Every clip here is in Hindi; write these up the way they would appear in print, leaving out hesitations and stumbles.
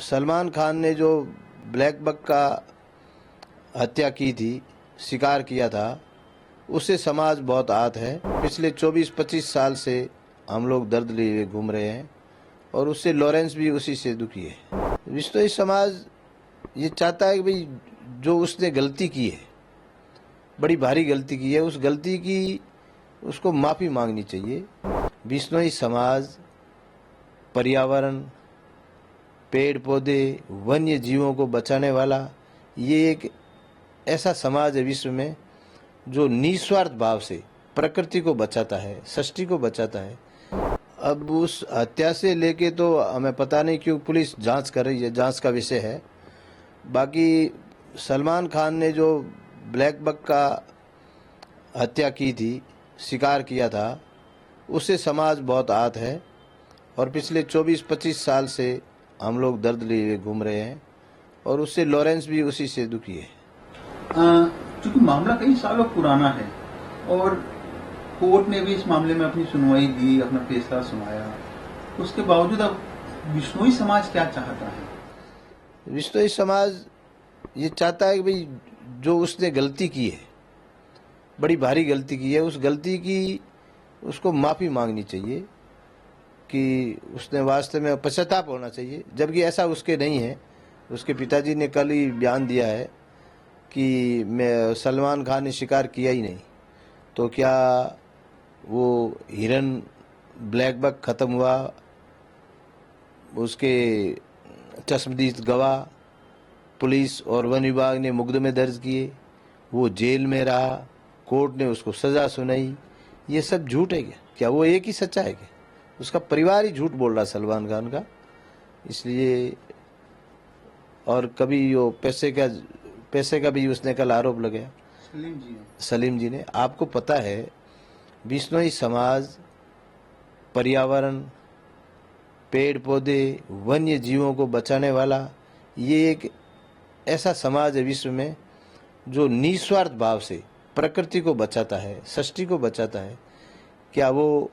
सलमान खान ने जो ब्लैक बक का हत्या की थी, शिकार किया था, उससे समाज बहुत आहत है। पिछले 24-25 साल से हम लोग दर्द लिए घूम रहे हैं और उससे लॉरेंस भी उसी से दुखी है। विश्व समाज ये चाहता है कि भाई जो उसने गलती की है, बड़ी भारी गलती की है, उस गलती की उसको माफ़ी मांगनी चाहिए। विश्नोई समाज पर्यावरण, पेड़ पौधे, वन्य जीवों को बचाने वाला ये एक ऐसा समाज है विश्व में जो निस्वार्थ भाव से प्रकृति को बचाता है, सृष्टि को बचाता है। अब उस हत्या से लेके तो हमें पता नहीं क्यों पुलिस जांच कर रही है, जांच का विषय है। बाकी सलमान खान ने जो ब्लैक बक का हत्या की थी, शिकार किया था, उससे समाज बहुत आहत है और पिछले 24-25 साल से हम लोग दर्द लिए घूम रहे हैं और उससे लॉरेंस भी उसी से दुखी है। क्योंकि मामला कई सालों पुराना है और कोर्ट ने भी इस मामले में अपनी सुनवाई दी, अपना फैसला सुनाया, उसके बावजूद अब बिश्नोई समाज क्या चाहता है? विश्नोई समाज ये चाहता है कि भाई जो उसने गलती की है, बड़ी भारी गलती की है, उस गलती की उसको माफ़ी मांगनी चाहिए कि उसने वास्तव में पश्चाताप होना चाहिए, जबकि ऐसा उसके नहीं है। उसके पिताजी ने कल ही बयान दिया है कि मैं सलमान खान ने शिकार किया ही नहीं। तो क्या वो हिरन ब्लैक बक ख़त्म हुआ, उसके चश्मदीद गवाह पुलिस और वन विभाग ने मुकदमे दर्ज किए, वो जेल में रहा, कोर्ट ने उसको सज़ा सुनाई, ये सब झूठ है क्या? क्या वो एक ही सच्चा है क्या? उसका परिवार ही झूठ बोल रहा सलमान खान का। इसलिए और कभी वो पैसे का भी उसने कल आरोप लगाया सलीम जी ने। आपको पता है बिश्नोई समाज पर्यावरण, पेड़ पौधे, वन्य जीवों को बचाने वाला ये एक ऐसा समाज है विश्व में जो निस्वार्थ भाव से प्रकृति को बचाता है, सृष्टि को बचाता है। क्या वो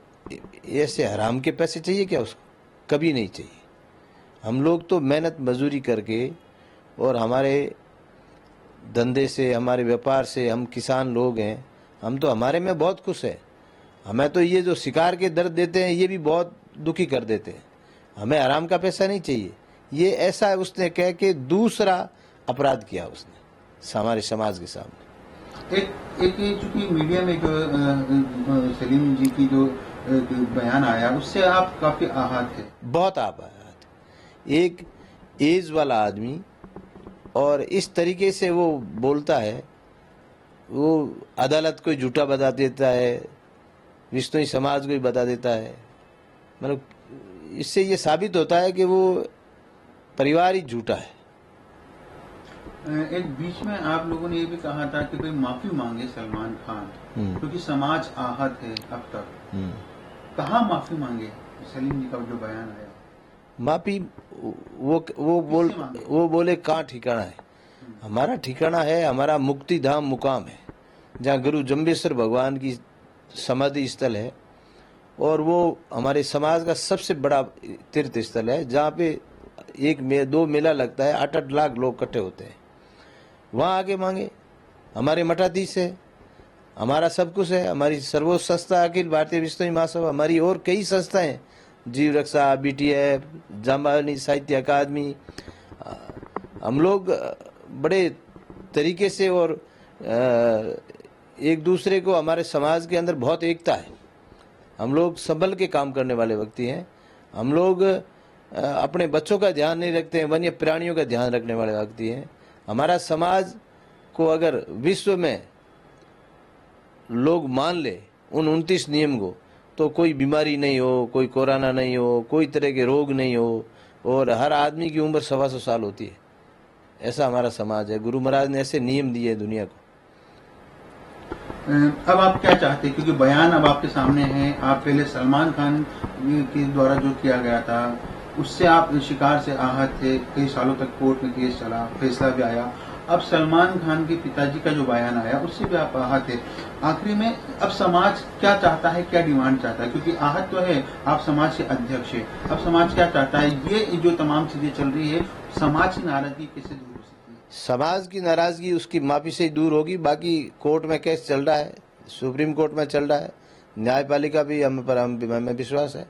ऐसे हराम के पैसे चाहिए क्या उसको? कभी नहीं चाहिए। हम लोग तो मेहनत मजदूरी करके और हमारे धंधे से, हमारे व्यापार से, हम किसान लोग हैं, हम तो हमारे में बहुत खुश हैं। हमें तो ये जो शिकार के दर्द देते हैं ये भी बहुत दुखी कर देते हैं। हमें हराम का पैसा नहीं चाहिए। ये ऐसा उसने कह के दूसरा अपराध किया उसने हमारे समाज के सामने। एक चूंकि मीडिया में जो सलीम जी की जो बयान आया उससे आप काफी आहत थे। बहुत आहत। एक एज वाला आदमी और इस तरीके से वो बोलता है, वो अदालत को झूठा बता देता है, विश्नोई समाज को ही बता देता है। मतलब इससे ये साबित होता है कि वो परिवार ही झूठा है। एक बीच में आप लोगों ने ये भी कहा था कि भाई माफी मांगे सलमान खान, क्योंकि समाज आहत है अब तक। कहाँ माफी मांगे? सलीम जी का जो बयान आया, माफी वो बोले कहाँ ठिकाना है? हमारा ठिकाना है, हमारा मुक्ति धाम मुकाम है, जहाँ गुरु जम्बेश्वर भगवान की समाधि स्थल है और वो हमारे समाज का सबसे बड़ा तीर्थ स्थल है, जहाँ पे दो मेला लगता है, 8-8 लाख लोग इकट्ठे होते हैं। वहाँ आगे मांगे। हमारे मठाधीश है, हमारा सब कुछ है, हमारी सर्वोच्च संस्था अखिल भारतीय विश्नोई महासभा, हमारी और कई संस्थाएं, जीव रक्षा, BTF, जाम्बानी साहित्य अकादमी। हम लोग बड़े तरीके से और एक दूसरे को, हमारे समाज के अंदर बहुत एकता है। हम लोग संभल के काम करने वाले व्यक्ति हैं। हम लोग अपने बच्चों का ध्यान नहीं रखते हैं, वन्य प्राणियों का ध्यान रखने वाले व्यक्ति हैं। हमारा समाज को अगर विश्व में लोग मान ले उन 29 नियम को, तो कोई बीमारी नहीं हो, कोई कोरोना नहीं हो, कोई तरह के रोग नहीं हो और हर आदमी की उम्र 125 साल होती है। ऐसा हमारा समाज है। गुरु महाराज ने ऐसे नियम दिए दुनिया को। अब आप क्या चाहते हैं? क्योंकि बयान अब आपके सामने है। आप पहले सलमान खान के द्वारा जो किया गया था उससे आप शिकार से आहत थे, कई सालों तक कोर्ट में केस चला, फैसला भी आया। अब सलमान खान के पिताजी का जो बयान आया उससे भी आप आहत है। आखिरी में अब समाज क्या चाहता है, क्या डिमांड चाहता है, क्योंकि आहत तो है, आप समाज के अध्यक्ष है, अब समाज क्या चाहता है, ये जो तमाम चीजें चल रही है, समाज की नाराजगी कैसे दूर हो सकती है? समाज की नाराजगी उसकी माफी से ही दूर होगी। बाकी कोर्ट में केस चल रहा है, सुप्रीम कोर्ट में चल रहा है, न्यायपालिका भी हमें विश्वास है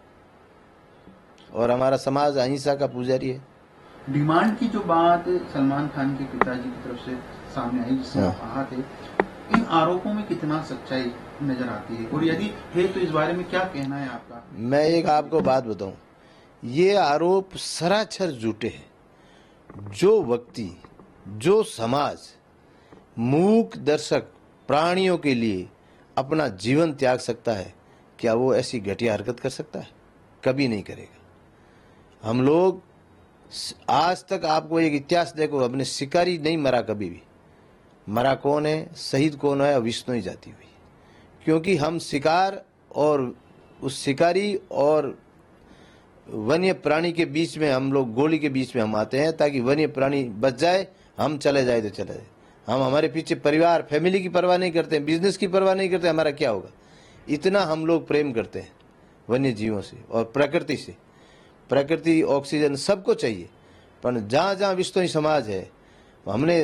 और हमारा समाज अहिंसा का पुजारी है। डिमांड की जो बात सलमान खान के पिताजी की तरफ से सामने आई, जिससे आप आहत है, इन आरोपों में कितना सच्चाई नजर आती है, और यदि है तो इस बारे में क्या कहना है आपका? मैं एक आपको बात बताऊं, ये आरोप सरासर झूठे हैं। जो व्यक्ति, जो समाज मूक दर्शक प्राणियों के लिए अपना जीवन त्याग सकता है, क्या वो ऐसी घटिया हरकत कर सकता है? कभी नहीं करेगा। हम लोग आज तक, आपको एक इतिहास देखो, अपने शिकारी नहीं मरा कभी भी। मरा कौन है, शहीद कौन है? विष्णु ही जाती हुई। क्योंकि हम शिकार और उस शिकारी और वन्य प्राणी के बीच में, हम लोग गोली के बीच में हम आते हैं, ताकि वन्य प्राणी बच जाए, हम चले जाए तो चले जाए। हम हमारे पीछे परिवार, फैमिली की परवाह नहीं करते हैं, बिजनेस की परवाह नहीं करते, हमारा क्या होगा। इतना हम लोग प्रेम करते हैं वन्य जीवों से और प्रकृति से। प्रकृति, ऑक्सीजन सबको चाहिए, पर जहाँ जहाँ विश्नोई समाज है, हमने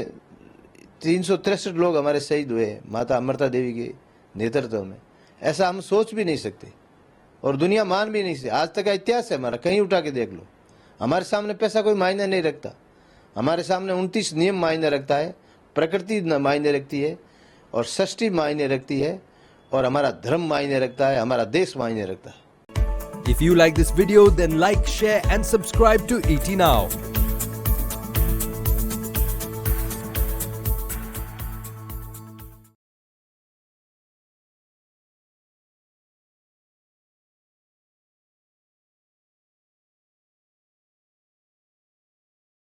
363 लोग हमारे शहीद हुए माता अमृता देवी के नेतृत्व में। ऐसा हम सोच भी नहीं सकते और दुनिया मान भी नहीं सकती। आज तक का इतिहास है हमारा, कहीं उठा के देख लो। हमारे सामने पैसा कोई मायने नहीं रखता। हमारे सामने 29 नियम मायने रखता है, प्रकृति मायने रखती है और सृष्टि मायने रखती है, और हमारा धर्म मायने रखता है, हमारा देश मायने रखता है। If you like this video, then like, share and subscribe to ET Now.